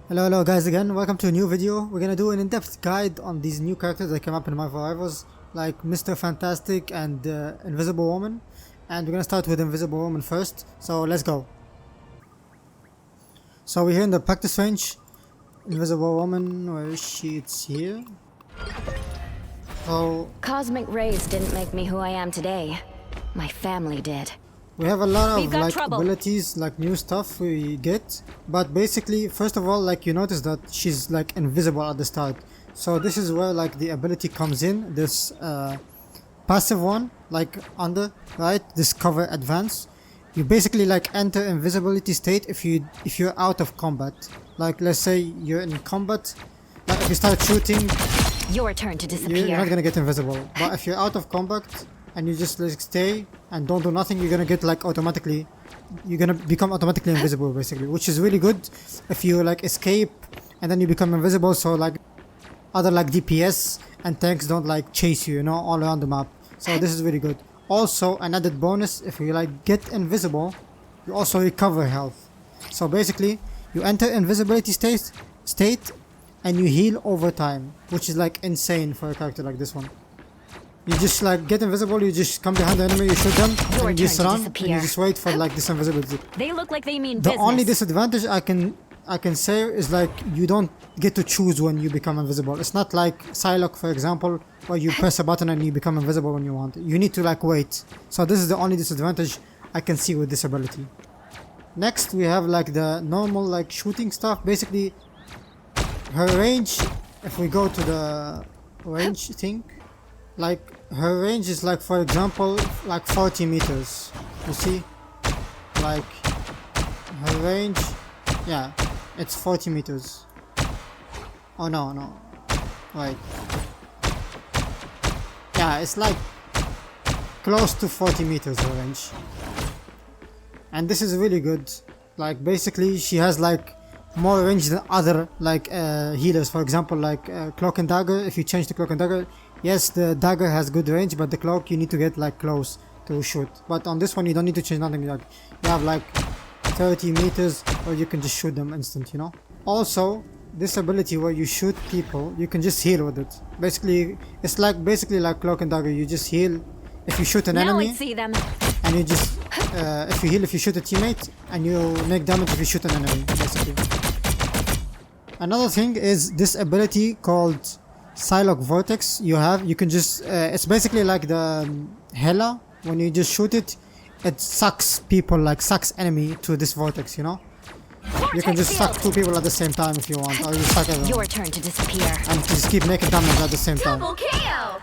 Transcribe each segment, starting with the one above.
Hello guys again, welcome to a new video. We're gonna do an in-depth guide on these new characters that came up in Marvel Rivals, like Mr. Fantastic and Invisible Woman. And we're gonna start with Invisible Woman first, so let's go. So we're here in the practice range. Invisible Woman, where is she? It's here. So Cosmic rays didn't make me who I am today. My family did. we have a lot of like abilities, like new stuff we get, but basically first of all, like you notice that she's like invisible at the start. So this is where like the ability comes in, this passive one, like under, right, this cover advance. You basically like enter invisibility state if you're out of combat. Like let's say you're in combat, like if you start shooting, your turn to disappear. You're not gonna get invisible. But if you're out of combat and you just like stay and don't do nothing, you're gonna get like automatically, you're gonna become automatically invisible basically, which is really good if you like escape and then you become invisible, so like other like DPS and tanks don't like chase you, you know, all around the map. So this is really good. Also an added bonus, if you like get invisible, you also recover health. So basically you enter invisibility state and you heal over time, which is like insane for a character like this one. You just like get invisible, you just come behind the enemy, you shoot them, and you just run, and you just wait for like this invisibility. They look like they mean the business. only disadvantage I can say is like you don't get to choose when you become invisible. It's not like Psylocke, for example, where you press a button and you become invisible when you want. You need to like wait. So this is the only disadvantage I can see with this ability. Next we have like the normal like shooting stuff. Basically her range, if we go to the range thing, like her range is like, for example, like 40 meters. You see, like her range, yeah, it's 40 meters. Oh no, wait, yeah, it's like close to 40 meters her range, and this is really good. Like basically she has like more range than other like healers. For example, like Cloak and Dagger. If you change the Cloak and Dagger, yes, the dagger has good range, but the cloak you need to get like close to shoot. But on this one you don't need to change nothing. Like you have like 30 meters, or you can just shoot them instant, you know. Also this ability where you shoot people, you can just heal with it. Basically it's like basically like Cloak and Dagger. You just heal if you shoot an enemy, I see them. and you just if you heal if you shoot a teammate, and you make damage if you shoot an enemy basically. Another thing is this ability called Psylocke Vortex. You can just it's basically like the Hela. When you just shoot it, it sucks people, like sucks enemy to this vortex, you know. You can just suck two people at the same time if you want, or you suck everyone. Your turn to disappear. And just keep making damage at the same time. Double KO.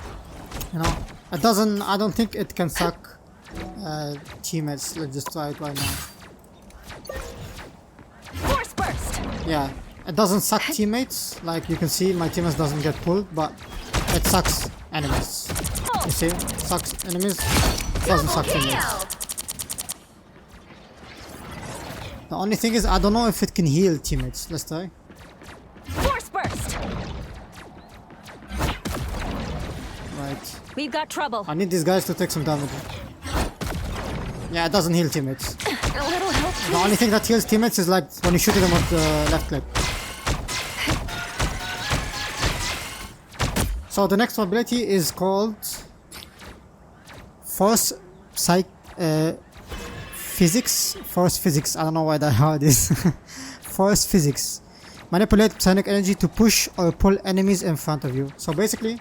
You know, it doesn't. I don't think it can suck teammates. Let's just try it right now. Force burst. Yeah, it doesn't suck teammates. Like you can see, my teammates doesn't get pulled, but it sucks enemies. You see, sucks enemies, doesn't suck teammates. The only thing is, I don't know if it can heal teammates. Let's try. Force burst. Right. We've got trouble. I need these guys to take some damage. Yeah, it doesn't heal teammates. A little help. The only thing that heals teammates is like when you shoot them with the left click. So the next ability is called Force Physics. I don't know why that hard is. Force Physics. Manipulate psionic energy to push or pull enemies in front of you. So basically,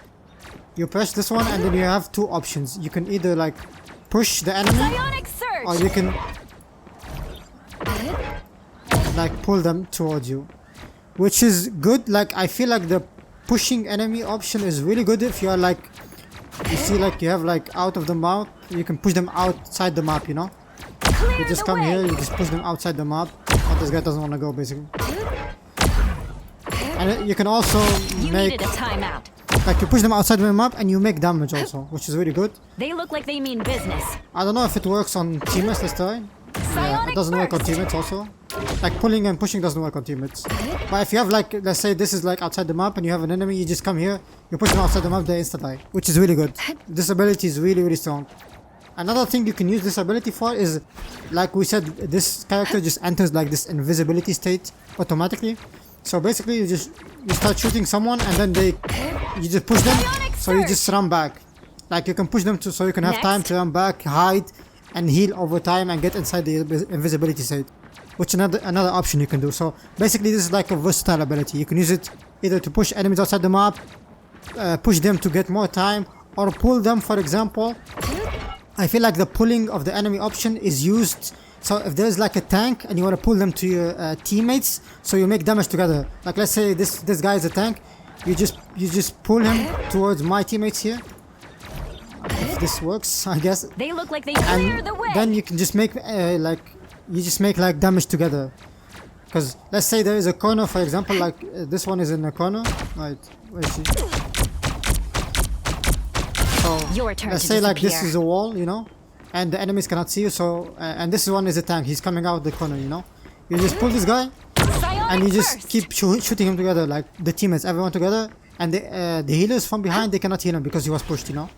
you press this one and then you have two options. You can either like push the enemy, or you can like pull them towards you, which is good. Like I feel like the pushing enemy option is really good if you are like, you see, like you have like out of the map, you can push them outside the map, you know. You just come here, you just push them outside the map, but this guy doesn't want to go basically. And you can also make a timeout. Like you push them outside the map and you make damage also, which is really good. They look like they mean business. I don't know if it works on teammates. Let's try. Yeah, it doesn't work on teammates also. Like pulling and pushing doesn't work on teammates. But if you have like, let's say this is like outside the map and you have an enemy, you just come here, you push them outside the map, they insta die, which is really good. This ability is really strong. Another thing you can use this ability for is, like we said, this character just enters like this invisibility state automatically. So basically you start shooting someone and then you just push them, so you just run back. Like you can push them so you can have time to run back, hide, and heal over time and get inside the invisibility state, which another option you can do. So basically this is like a versatile ability. You can use it either to push enemies outside the map, push them to get more time, or pull them. For example, I feel like the pulling of the enemy option is used. So if there's like a tank and you want to pull them to your teammates, so you make damage together. Like let's say this guy is a tank, you just pull him towards my teammates here. If this works, I guess. They look like they clear the way. Then you can just make like damage together. Because let's say there is a corner, for example, like this one is in a corner. Right, where is she? So Your turn let's to say like this disappear. is a wall, you know, and the enemies cannot see you. So and this one is a tank. He's coming out the corner, you know. You just pull this guy, and you just keep shooting him together, like the teammates, everyone together. And the healers from behind, they cannot heal him because he was pushed, you know.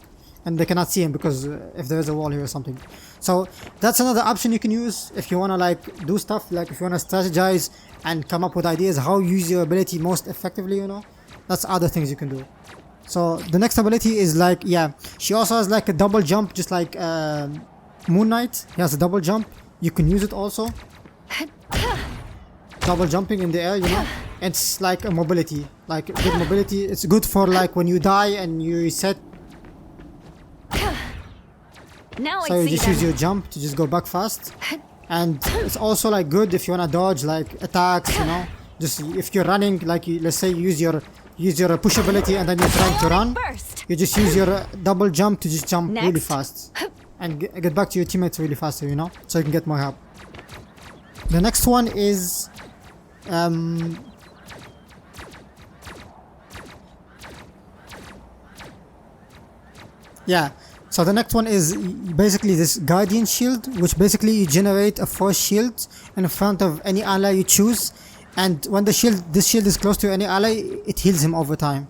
And they cannot see him because if there is a wall here or something. So that's another option you can use if you want to like do stuff, like if you want to strategize and come up with ideas how you use your ability most effectively, you know. That's other things you can do. So the next ability is like, yeah, she also has like a double jump, just like Moon Knight. He has a double jump. You can use it also. Double jumping in the air, you know. It's like a mobility, like good mobility. It's good for like when you die and you reset. Now So you just use your jump to just go back fast. And it's also like good if you wanna dodge like attacks, you know. Just if you're running, like let's say you use your push ability and then you're trying to run. You just use your double jump to just jump really fast. And get back to your teammates really faster, you know. So you can get more help. The next one is yeah. So the next one is basically this Guardian Shield, which basically you generate a force shield in front of any ally you choose, and when this shield is close to any ally, it heals him over time.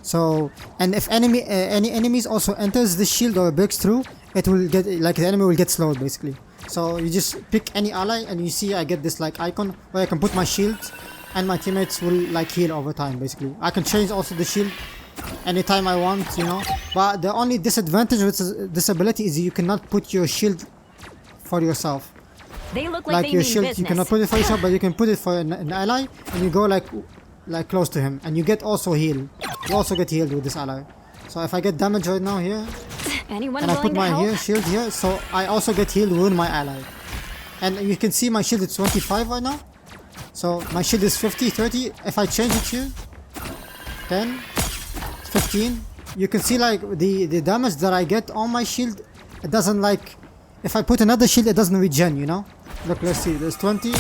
So, and if any enemies also enters the shield or breaks through, it will get like the enemy will get slowed basically. So you just pick any ally, and you see I get this like icon where I can put my shield, and my teammates will like heal over time basically. I can change also the shield anytime I want, you know. But the only disadvantage with this ability is you cannot put your shield for yourself. They look like they your mean shield, business. you cannot put it for yourself, but you can put it for an ally, and you go like close to him, and you get also heal. You also get healed with this ally. So if I get damage right now here, Anyone and I willing put to my help? shield here, so I also get healed with my ally. And you can see my shield is 25 right now. So my shield is 50, 30. If I change it here, 10, 15, you can see like the damage that I get on my shield, it doesn't like, if I put another shield, it doesn't regen, you know. Look, let's see, there's 20,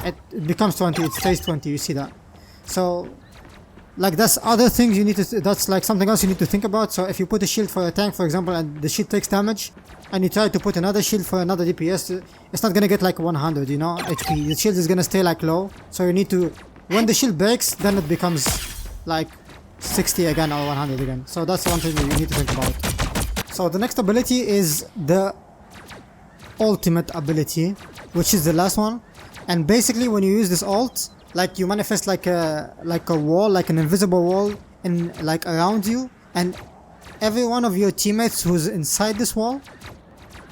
it becomes 20, it stays 20, you see that. So like that's other things you need to, that's like something else you need to think about. So if you put a shield for a tank, for example, and the shield takes damage, and you try to put another shield for another DPS, it's not gonna get like 100, you know, HP. The shield is gonna stay like low, so you need to, when the shield breaks, then it becomes like 60 again or 100 again. So that's one thing you need to think about. So the next ability is the ultimate ability, which is the last one. And basically when you use this ult, like you manifest like a wall, like an invisible wall in like around you, and every one of your teammates who's inside this wall,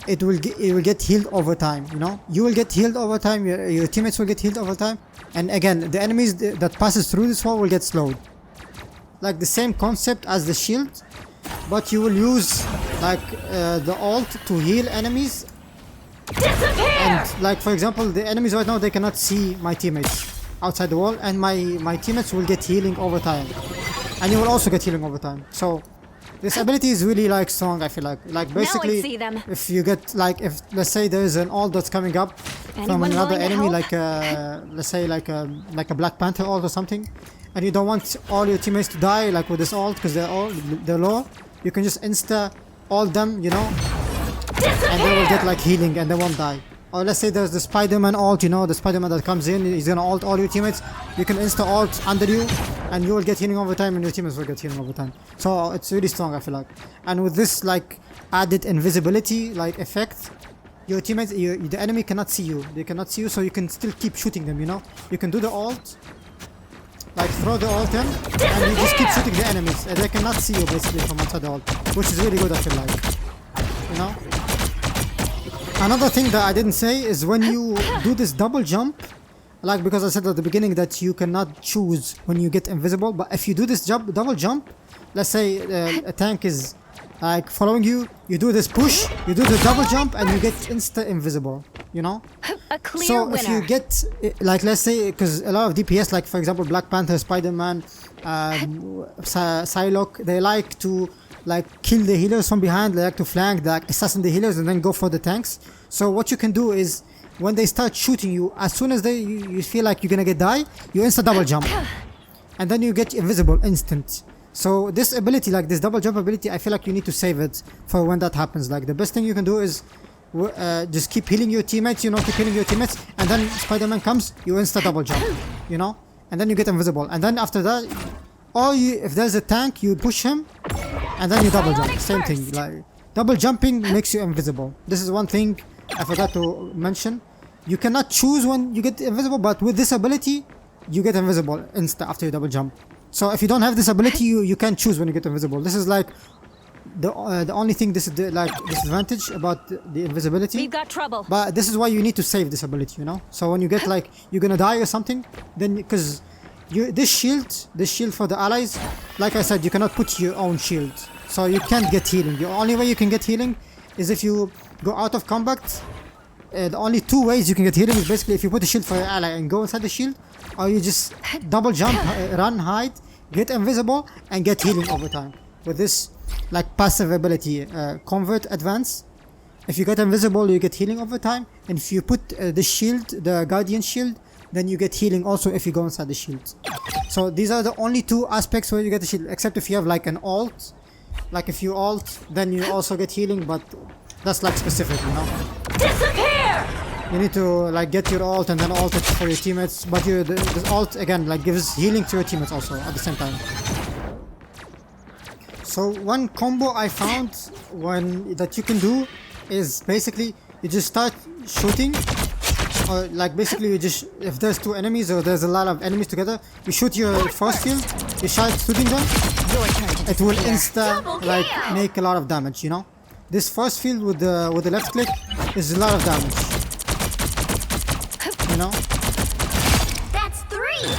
it will get healed over time, you know. You will get healed over time, your teammates will get healed over time, and again the enemies that passes through this wall will get slowed. Like the same concept as the shield, but you will use like the ult to heal enemies. Disappear! And like for example, the enemies right now, they cannot see my teammates outside the wall, and my teammates will get healing over time, and you will also get healing over time. So this ability is really like strong, I feel like basically now I see them. if you get like, if let's say there is an ult that's coming up from Anyone another willing to enemy, help? like let's say like a Black Panther ult or something, and you don't want all your teammates to die like with this ult because they're low, you can just insta ult them, you know, and they will get like healing and they won't die. Or let's say there's the Spider-Man ult, you know, the Spider-Man that comes in, he's gonna ult all your teammates. You can insta ult under you, and you will get healing over time, and your teammates will get healing over time. So it's really strong, I feel like. And with this like added invisibility like effect, your teammates, the enemy cannot see you. They cannot see you, so you can still keep shooting them, you know. You can do the ult, like throw the ult in, and you just keep shooting the enemies. And they cannot see you basically from outside the ult, which is really good, I feel like. You know? Another thing that I didn't say is when you do this double jump, like because I said at the beginning that you cannot choose when you get invisible, but if you do this double jump, let's say a tank is like following you, you do this push, you do the double jump, and you get insta invisible, you know? A clear So winner. if you get, like let's say, because a lot of DPS, like for example Black Panther, Spider-Man, Psylocke, they like to like kill the healers from behind, they like to flank, they like assassin the healers and then go for the tanks. So what you can do is, when they start shooting you, as soon as you feel like you're gonna die, you insta double jump. And then you get invisible instant. So this ability, like this double jump ability, I feel like you need to save it for when that happens. Like the best thing you can do is just keep healing your teammates, you know, keep healing your teammates, and then Spider-Man comes, you insta double jump, you know, and then you get invisible. And then after that, if there's a tank, you push him, and then you double jump. Same thing, like double jumping makes you invisible. This is one thing I forgot to mention. You cannot choose when you get invisible, but with this ability, you get invisible insta after you double jump. So if you don't have this ability, you can't choose when you get invisible. This is like the only thing disadvantage about the invisibility. We've got trouble. But this is why you need to save this ability, you know. So when you get like you're gonna die or something, then because this shield for the allies, like I said, you cannot put your own shield, so you can't get healing. The only way you can get healing is if you go out of combat. The only two ways you can get healing is basically if you put a shield for your ally and go inside the shield, or you just double jump, run, hide, get invisible, and get healing over time. With this like passive ability, Convert Advance, if you get invisible, you get healing over time, and if you put the shield, the Guardian Shield, then you get healing also if you go inside the shield. So these are the only two aspects where you get the shield, except if you have like an ult. Like if you ult, then you also get healing, but that's like specific, you know. Disappear! You need to like get your ult and then ult it for your teammates, but this ult again like gives healing to your teammates also at the same time. So one combo I found that you can do is basically you just start shooting, or like basically you just, if there's two enemies or there's a lot of enemies together, you shoot your force field, you start shooting them, it will insta like make a lot of damage, you know. This force field with the left click is a lot of damage, you know. That's 3.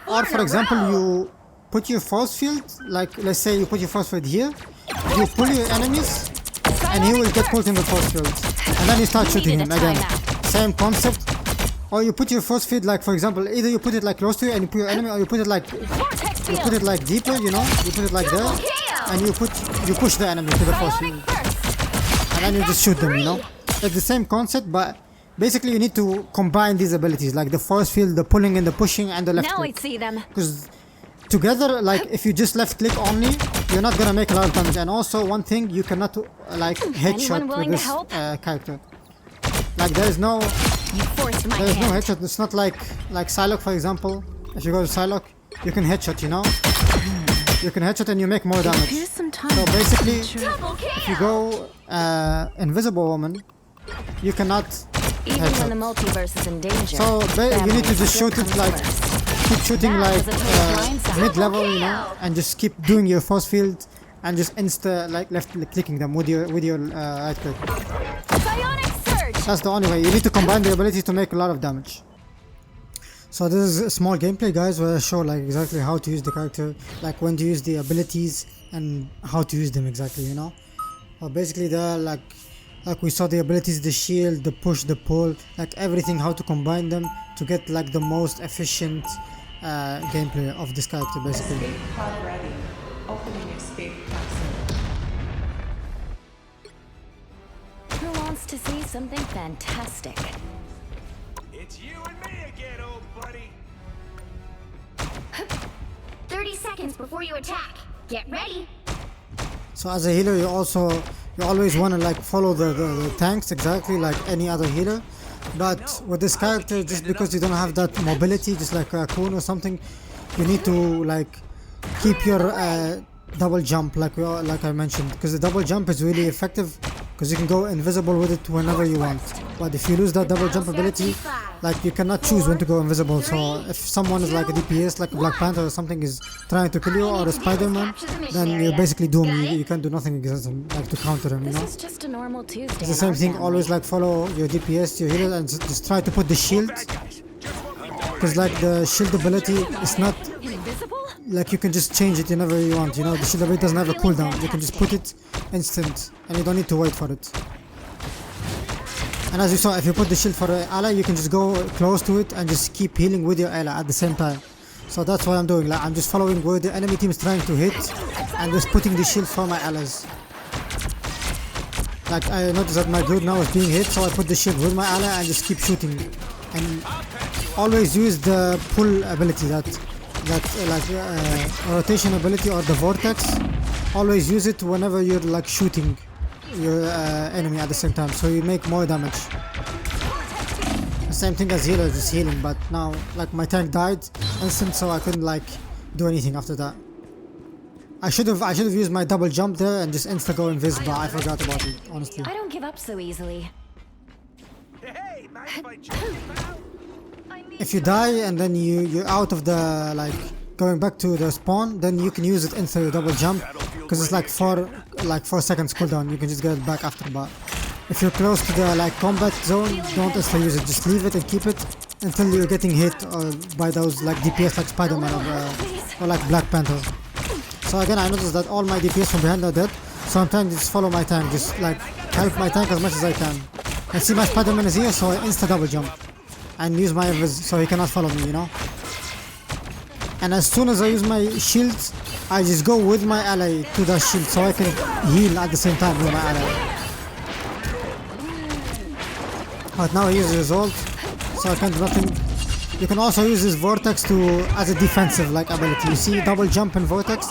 Or for example, you put your force field, like let's say you put your force field here, you pull your enemies, and he will get pulled in the force field, and then you start shooting him again. Same concept. Or you put your force field, like for example, either you put it like close to you and you put your enemy, or you put it like deeper, you know. You put it like there, and you push the enemy to the force field, and then you just shoot them, you know. It's the same concept, but basically you need to combine these abilities, like the force field, the pulling and the pushing, and the left click. Now I see them. Because together, like if you just left click only, you're not gonna make a lot of damage. And also one thing, you cannot like headshot with this character. Like there's no headshot. It's not like Psylocke, for example. If you go to Psylocke, you can headshot, you know. You can headshot and you make more damage. So basically, if you go Invisible Woman, you cannot Even headshot. when the multiverse is in danger. So you need to just shoot it like, keep shooting like mid-level, you know, and just keep doing your force field and just insta like left clicking them with your right click. That's the only way. You need to combine the abilities to make a lot of damage. So this is a small gameplay, guys, where I show like exactly how to use the character, like when to use the abilities and how to use them exactly, you know. Basically they're like we saw the abilities, the shield, the push, the pull, like everything, how to combine them to get like the most efficient gameplay of this character basically. Escape pod ready. Opening escape capsule. Who wants to see something fantastic? It's you and me again, old buddy. 30 seconds before you attack. Get ready. So as a healer, you always want to like follow the tanks exactly like any other healer. But with this character, just because you don't have that mobility, just like Raccoon or something, you need to like keep your double jump, like I mentioned, because the double jump is really effective because you can go invisible with it whenever you want. But if you lose that double jump ability, like you cannot choose when to go invisible. So if someone is like a DPS, like a Black Panther or something, is trying to kill you, or a Spider-Man, then you're basically doomed. You can't do nothing against him, like to counter him, you know? This is just a normal Tuesday. It's the same thing, always like follow your DPS, your healer, and just try to put the shield. Because like the shield ability is not like you can just change it whenever you want, you know? The shield ability doesn't have a cooldown. You can just put it instant and you don't need to wait for it. And as you saw, if you put the shield for an ally, you can just go close to it and just keep healing with your ally at the same time. So that's what I'm doing, like I'm just following where the enemy team is trying to hit and just putting the shield for my allies. Like I noticed that my dude now is being hit, so I put the shield with my ally and just keep shooting. And always use the pull ability, that rotation ability or the vortex. Always use it whenever you're like shooting your enemy at the same time, so you make more damage. The same thing as healer, just healing, but now like my tank died instant, so I couldn't like do anything after that. I should have used my double jump there and just insta go invis, but I forgot about it, honestly. I don't give up so easily. Hey, mind if I join you, pal? If you die and then you're out of the like going back to the spawn, then you can use it insta your double jump, because it's like 4 seconds cooldown. You can just get it back after. But if you're close to the like combat zone, don't insta use it. Just leave it and keep it until you're getting hit by those like DPS like Spider-Man or like Black Panther. So again, I noticed that all my DPS from behind are dead, so I'm trying to just follow my tank, just like help my tank as much as I can. And see my Spider-Man is here, so I insta double jump and use my invis so he cannot follow me, you know. And as soon as I use my shield, I just go with my ally to the shield so I can heal at the same time with my ally. But now I use his ult, so I can't do nothing. You can also use this vortex as a defensive like ability. You see double jump and vortex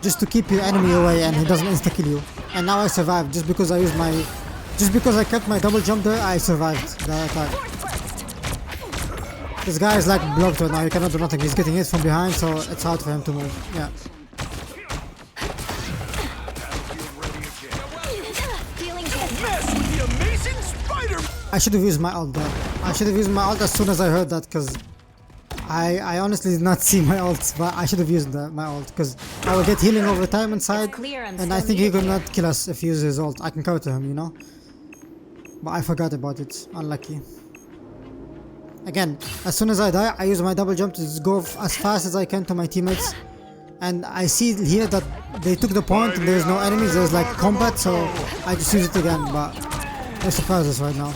just to keep your enemy away and he doesn't insta kill you. And now I survived just because I kept my double jump there. I survived the attack. This guy is like blocked right now. He cannot do nothing. He's getting hit from behind, so it's hard for him to move. Yeah. I should have used my ult there. I should have used my ult as soon as I heard that, because I honestly did not see my ult, but I should have used my ult, because I will get healing over time inside, and I think he could not kill us if he uses his ult. I can counter him, you know? But I forgot about it. Unlucky. Again, as soon as I die, I use my double jump to just go as fast as I can to my teammates. And I see here that they took the point and there's no enemies, there's like combat, so I just use it again, but they're surprised us right now.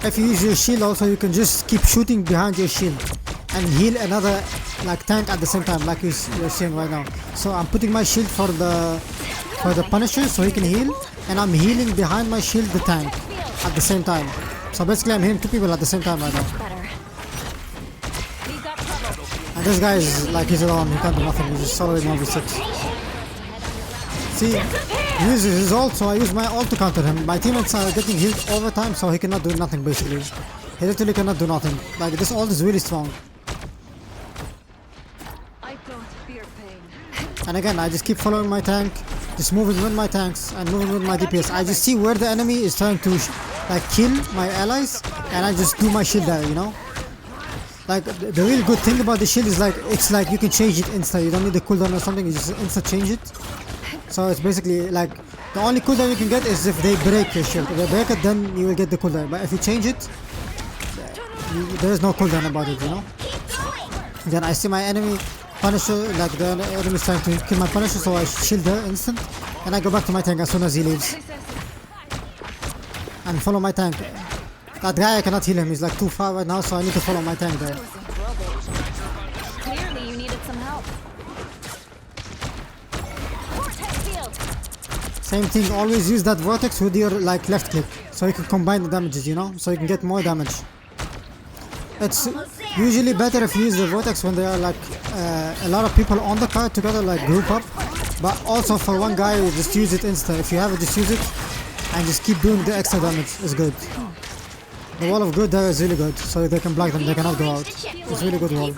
If you use your shield also, you can just keep shooting behind your shield and heal another like tank at the same time, like you're seeing right now. So I'm putting my shield for the Punisher so he can heal, and I'm healing behind my shield the tank at the same time. So basically I'm hitting 2 people at the same time right now. And this guy is like, he's alone, he can't do nothing, he's just soloing 1v6. See, he uses his ult, so I use my ult to counter him. My teammates are getting healed all the time, so he cannot do nothing basically. He literally cannot do nothing. Like this ult is really strong. And again, I just keep following my tank, just moving with my tanks and moving with my DPS. I just see where the enemy is trying to like kill my allies, and I just do my shield there, you know. Like the really good thing about the shield is like it's like you can change it insta. You don't need the cooldown or something. You just insta change it. So it's basically like the only cooldown you can get is if they break your shield. If they break it, then you will get the cooldown. But if you change it, there is no cooldown about it, you know. Then I see my enemy Punisher, like the enemy is trying to kill my Punisher, so I shield her instant, and I go back to my tank as soon as he leaves. And follow my tank. That guy, I cannot heal him, he's like too far right now, so I need to follow my tank there. Clearly you needed some help. Same thing, always use that vortex with your like left click, so you can combine the damages, you know, so you can get more damage. It's usually better if you use the vortex when there are like a lot of people on the card together, like group up. But also for one guy, just use it insta. If you have it, just use it and just keep doing the extra damage. It's good. The wall of good there is really good, so they can block them, they cannot go out. It's really good wall.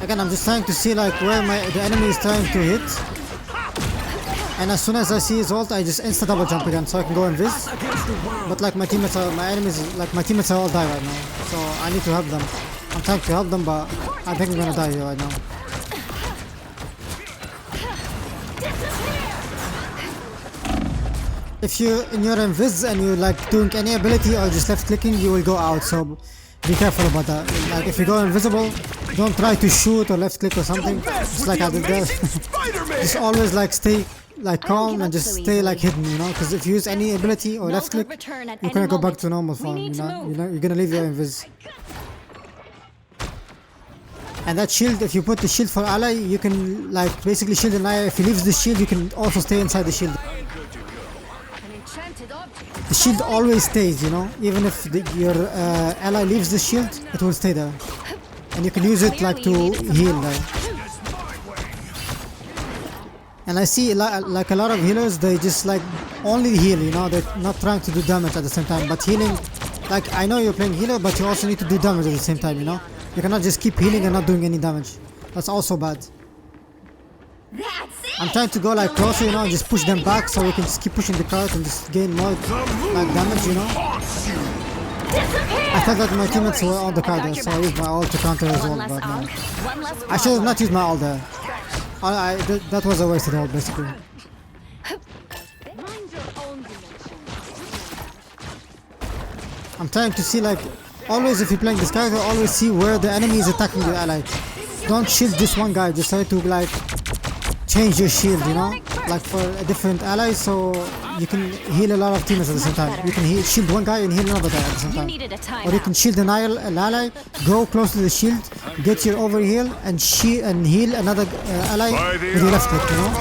Again, I'm just trying to see like where the enemy is trying to hit. And as soon as I see his ult, I just insta double jump again so I can go invis. But like my enemies, like my teammates are all die right now. So I need to help them. I'm trying to help them, but I think I'm gonna die here right now. If you're in your invis and you're like doing any ability or just left clicking, you will go out. So be careful about that. Like if you go invisible, don't try to shoot or left click or something. Just like I did there. Just always like stay like calm and just stay like hidden, you know, because if you use any ability or left click, you're gonna go back to normal form, you know, you're gonna leave your invis. And that shield, if you put the shield for ally, you can like basically shield an ally. If he leaves the shield, you can also stay inside the shield. The shield always stays, you know, even if your ally leaves the shield, it will stay there. And you can use it like to heal there. And I see like a lot of healers, they just like only heal, you know, they're not trying to do damage at the same time. But healing, like I know you're playing healer, but you also need to do damage at the same time, you know. You cannot just keep healing and not doing any damage. That's also bad. I'm trying to go like closer, you know, and just push them back so we can just keep pushing the cart and just gain more like damage, you know. I thought that my teammates were on the card there, so I used my ult to counter as well, but no. I should have not used my ult there. That was a wasted ult basically. I'm trying to see like, always if you're playing this character, always see where the enemy is attacking the ally. Don't shield this one guy, just try to like change your shield, you know, like for a different ally, so you can heal a lot of teammates at the same time. You can shield one guy and heal another guy at the same time. Or you can shield an ally, go close to the shield, get your overheal, and heal another ally with your left click, you know.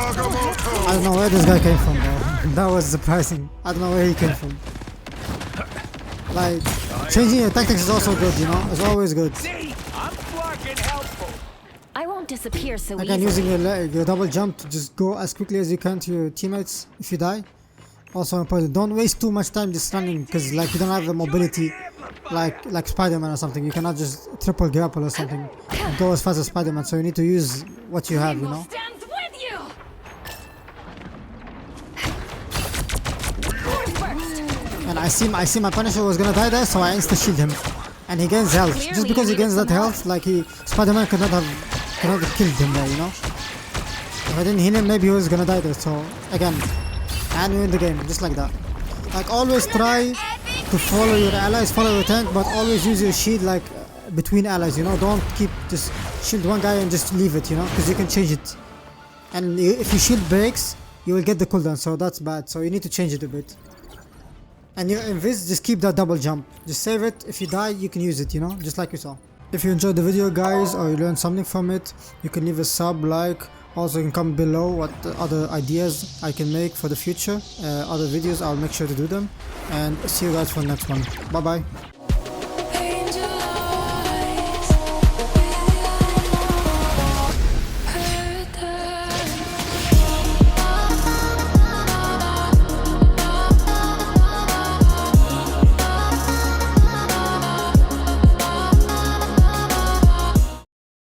I don't know where this guy came from, bro. That was surprising. I don't know where he came from. Like, changing your tactics is also good, you know. It's always good. I won't disappear so Again, easily. using your double jump to just go as quickly as you can to your teammates if you die. Also important. Don't waste too much time just running, because like you don't have the mobility like Spider-Man or something. You cannot just triple grapple or something. Go as fast as Spider-Man. So you need to use what you have, you know. And I see my Punisher was gonna die there, so I insta shield him, and he gains health. Just because he gains that health, like Spider-Man could not have killed him there, you know. If I didn't heal him, maybe he was gonna die there. So again, and we win the game just like that. Like always try to follow your allies, follow your tank, but always use your shield like between allies, you know. Don't keep just shield one guy and just leave it, you know, because you can change it. And if your shield breaks, you will get the cooldown, so that's bad. So you need to change it a bit. And your invis, just keep that double jump. Just save it. If you die, you can use it, you know, just like you saw. If you enjoyed the video, guys, or you learned something from it, you can leave a sub, like. Also, you can comment below what other ideas I can make for the future. Other videos, I'll make sure to do them. And see you guys for the next one. Bye bye.